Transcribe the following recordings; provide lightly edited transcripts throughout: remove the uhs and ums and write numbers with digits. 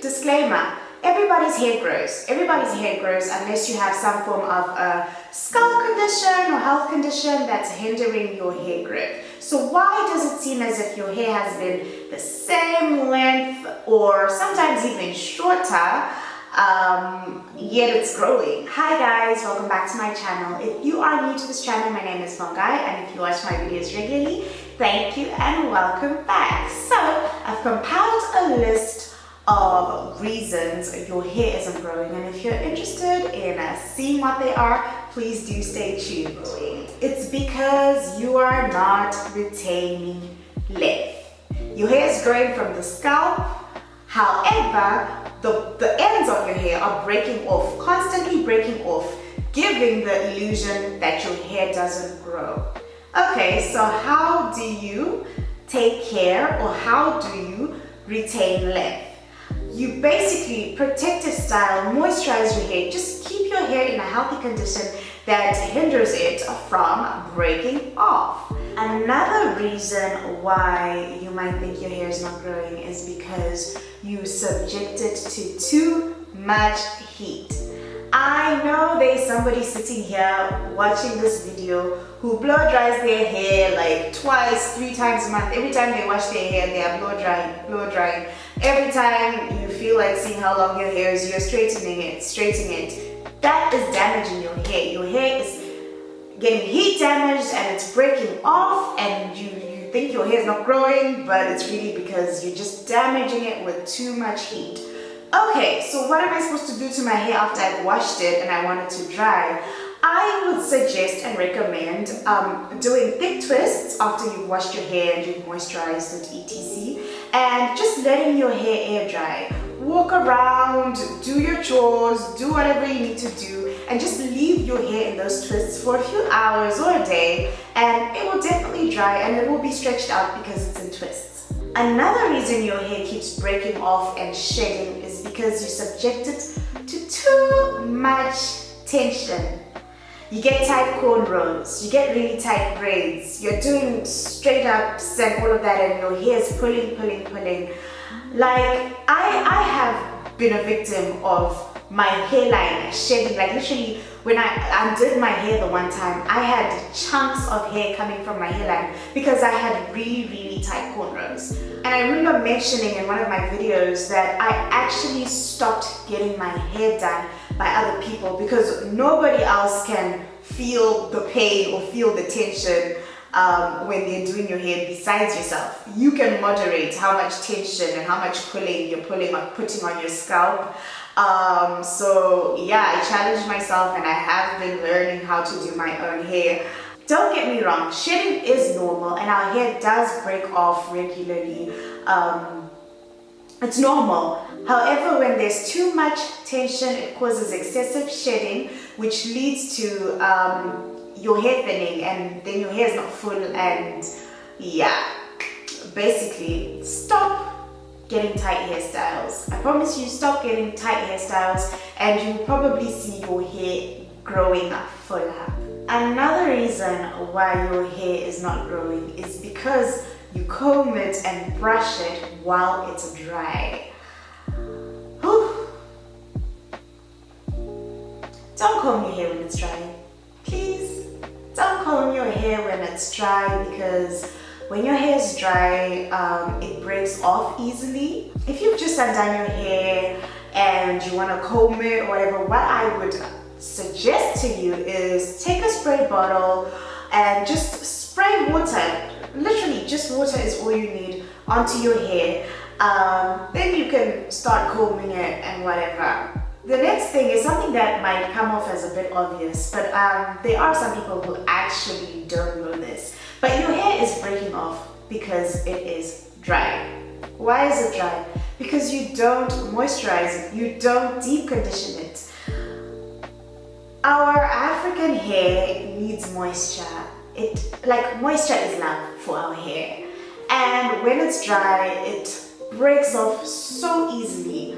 disclaimer, everybody's hair grows. Everybody's hair grows unless you have some form of a scalp condition or health condition that's hindering your hair growth. So why does it seem as if your hair has been the same length or sometimes even shorter, yet it's growing? Hi guys, welcome back to my channel. If you are new to this channel, my name is Vongai, and if you watch my videos regularly, thank you and welcome back. So I've compiled a list of reasons your hair isn't growing, and if you're interested in seeing what they are, please do stay tuned. It's because you are not retaining length. Your hair is growing from the scalp, however the ends of your hair are breaking off, constantly breaking off, giving the illusion that your hair doesn't grow. Okay, so how do you take care, or how do you retain length? You basically protective style, moisturize your hair. Just keep your hair in a healthy condition that hinders it from breaking off. Another reason why you might think your hair is not growing is because you subject it to too much heat. I know there's somebody sitting here watching this video who blow dries their hair like twice, 3 times a month. Every time they wash their hair, they are blow drying. Every time you feel like seeing how long your hair is, you're straightening it. That is damaging your hair. Your hair is getting heat damaged and it's breaking off, and you think your hair is not growing, but it's really because you're just damaging it with too much heat. Okay, so what am I supposed to do to my hair after I've washed it and I want it to dry? I would suggest and recommend doing thick twists after you've washed your hair and you've moisturized it, etc. And just letting your hair air dry. Walk around, do your chores, do whatever you need to do, and just leave your hair in those twists for a few hours or a day, and it will definitely dry and it will be stretched out because it's in twists. Another reason your hair keeps breaking off and shedding is because you subject it to too much tension. You get tight cornrows, you get really tight braids, you're doing straight ups and all of that, and your hair is pulling. Like, I have been a victim of my hairline shedding. Like, literally, when I undid my hair the one time, I had chunks of hair coming from my hairline because I had really tight cornrows. And I remember mentioning in one of my videos that I actually stopped getting my hair done by other people because nobody else can feel the pain or feel the tension when they're doing your hair besides yourself. You can moderate how much tension and how much pulling you're putting on your scalp. So yeah, I challenged myself and I have been learning how to do my own hair. Don't get me wrong, shedding is normal and our hair does break off regularly. It's normal. However, when there's too much tension, it causes excessive shedding, which leads to your hair thinning, and then your hair is not full, and yeah, basically stop getting tight hairstyles. I promise you, stop getting tight hairstyles and you'll probably see your hair growing fuller. Another reason why your hair is not growing is because you comb it and brush it while it's dry. Whew. Don't comb your hair when it's dry. Please, don't comb your hair when it's dry, because when your hair is dry, it breaks off easily. If you've just undone your hair and you want to comb it or whatever, what I would suggest to you is take a spray bottle and just spray water. Literally, just water is all you need onto your hair. Then you can start combing it and whatever. The next thing is something that might come off as a bit obvious, but there are some people who actually don't know this. But your hair is breaking off because it is dry. Why is it dry? Because you don't moisturize it, you don't deep condition it. Our African hair needs moisture. Moisture is love for our hair. And when it's dry, it breaks off so easily.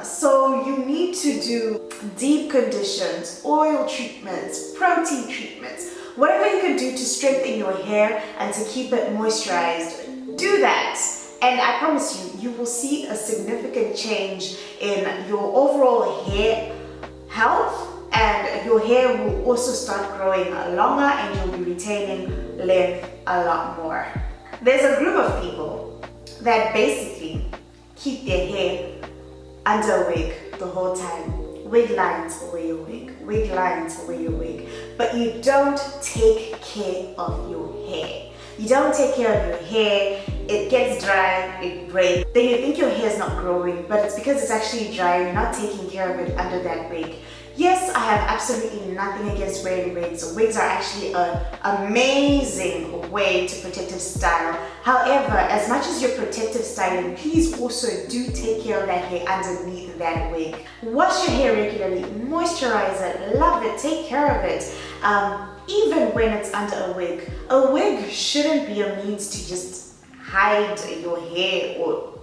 So you need to do deep conditions, oil treatments, protein treatments, whatever you can do to strengthen your hair and to keep it moisturized. Do that. And I promise you, you will see a significant change in your overall hair health, and your hair will also start growing longer and you'll be retaining length a lot more. There's a group of people that basically keep their hair under a wig the whole time. Wig lines, wear your wig. Wig lines, wear your wig. But you don't take care of your hair. You don't take care of your hair, it gets dry, it breaks. Then you think your hair is not growing, but it's because it's actually dry, you're not taking care of it under that wig. Yes, I have absolutely nothing against wearing wigs. Wigs are actually an amazing way to protective style. However, as much as you're protective styling, please also do take care of that hair underneath that wig. Wash your hair regularly, moisturize it, love it, take care of it. Even when it's under a wig shouldn't be a means to just hide your hair or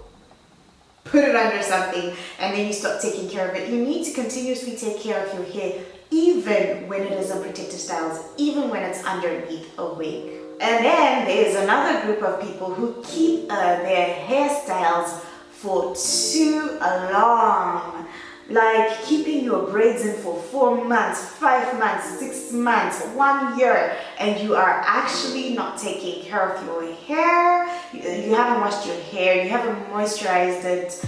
put it under something and then you stop taking care of it. You need to continuously take care of your hair even when it is in protective styles, even when it's underneath a wig. And then there's another group of people who keep their hairstyles for too long. Like keeping your braids in for 4 months, 5 months, 6 months, 1 year, and you are actually not taking care of your hair. You haven't washed your hair, you haven't moisturized it.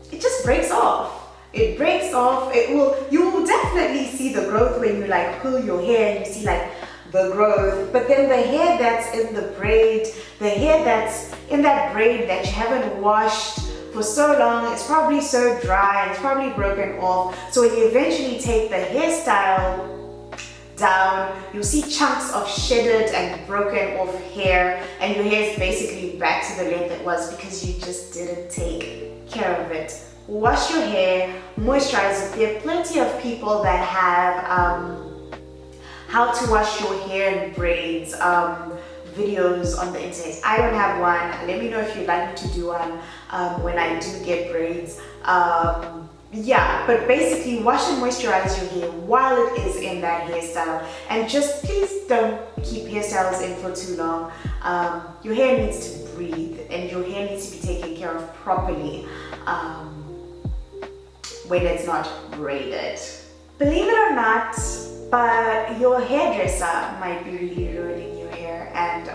It just breaks off. It breaks off. You will definitely see the growth when you like pull your hair and you see like the growth. But then the hair that's in the braid, the hair that's in that braid that you haven't washed for so long, it's probably so dry and it's probably broken off. So when you eventually take the hairstyle down, you'll see chunks of shedded and broken off hair, and your hair is basically back to the length it was because you just didn't take care of it. Wash your hair, moisturize it. There are plenty of people that have how to wash your hair in braids videos on the internet. I don't have one. Let me know if you'd like me to do one when I do get braids. Yeah, but basically wash and moisturize your hair while it is in that hairstyle, and just please don't keep hairstyles in for too long. Your hair needs to breathe and your hair needs to be taken care of properly when it's not braided. Believe it or not, but your hairdresser might be really ruining your hair, and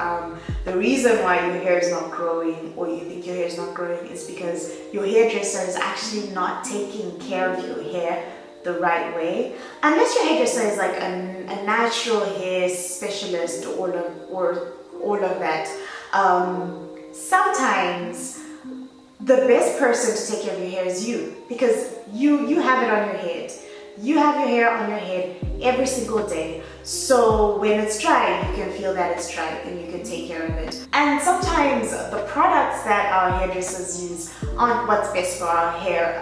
the reason why your hair is not growing, or you think your hair is not growing, is because your hairdresser is actually not taking care of your hair the right way. Unless your hairdresser is like a natural hair specialist or all of that, sometimes the best person to take care of your hair is you, because you have it on your head. You have your hair on your head every single day. So when it's dry, you can feel that it's dry and you can take care of it. And sometimes the products that our hairdressers use aren't what's best for our hair.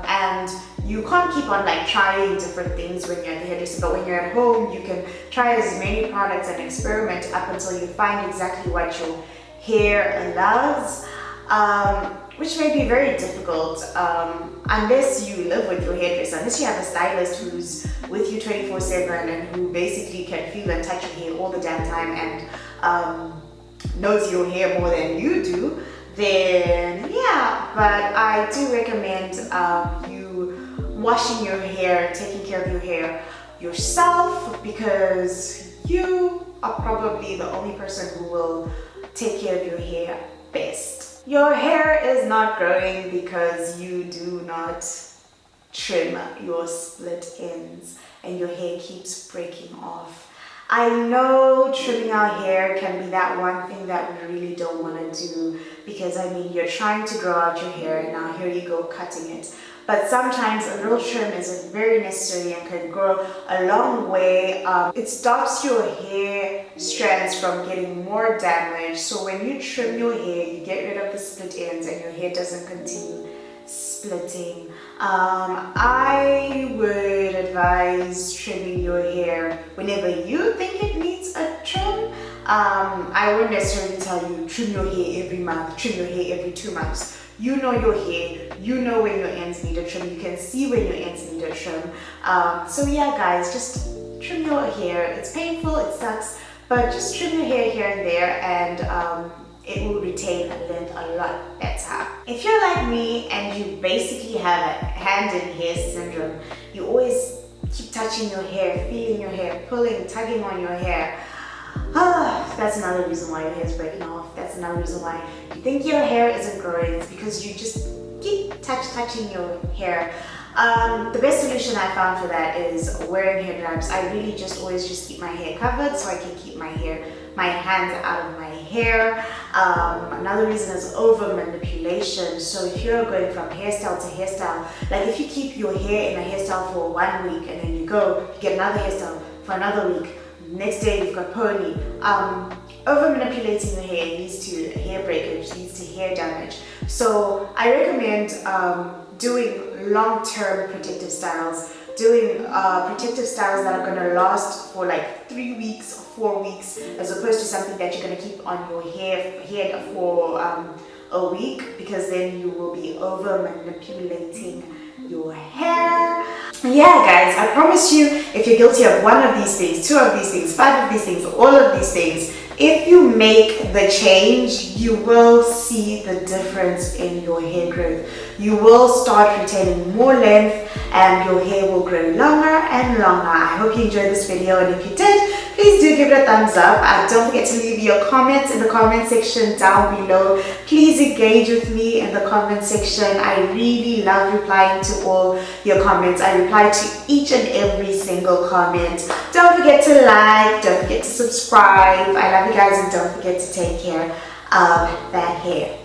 And you can't keep on like trying different things when you're at the hairdresser, but when you're at home, you can try as many products and experiment up until you find exactly what your hair loves. Which may be very difficult unless you live with your hairdresser, unless you have a stylist who's with you 24/7 and who basically can feel and touch your hair all the damn time and knows your hair more than you do, then yeah. But I do recommend you washing your hair, taking care of your hair yourself, because you are probably the only person who will take care of your hair best. Your hair is not growing because you do not trim your split ends and your hair keeps breaking off. I know trimming our hair can be that one thing that we really don't want to do, because I mean, you're trying to grow out your hair and now here you go cutting it. But sometimes a little trim is very necessary and can go a long way. It stops your hair strands from getting more damaged. So when you trim your hair, you get rid of the split ends and your hair doesn't continue splitting. I would advise trimming your hair whenever you think it needs a trim. I wouldn't necessarily tell you trim your hair every month, trim your hair every 2 months. You know your hair, you know when your ends need a trim, you can see when your ends need a trim. So yeah guys, just trim your hair. It's painful, it sucks, but just trim your hair here and there, and it will retain length a lot better. If you're like me and you basically have a hand in hair syndrome, you always keep touching your hair, feeling your hair, pulling, tugging on your hair. That's another reason why your hair is breaking off. That's another reason why you think your hair isn't growing. It's because you just keep touching your hair. The best solution I found for that is wearing hair wraps. I really always keep my hair covered so I can keep my hands out of my hair. Another reason is over manipulation. So if you're going from hairstyle to hairstyle, like if you keep your hair in a hairstyle for 1 week and then you get another hairstyle for another week, next day you've got pony. Over manipulating your hair leads to hair breakage, leads to hair damage. So I recommend doing long-term protective styles, protective styles that are going to last for like 3 weeks or 4 weeks, as opposed to something that you're going to keep on your head for a week, because then you will be over manipulating your hair. Yeah guys, I promise you, if you're guilty of one of these things, 2 of these things, 5 of these things, all of these things, if you make the change, you will see the difference in your hair growth. You will start retaining more length and your hair will grow longer and longer. I hope you enjoyed this video, and if you did, please do give it a thumbs up. Don't forget to leave your comments in the comment section down below. Please engage with me in the comment section. I really love replying to all your comments. I reply to each and every single comment. Don't forget to like, don't forget to subscribe. I love you guys, and don't forget to take care of that hair.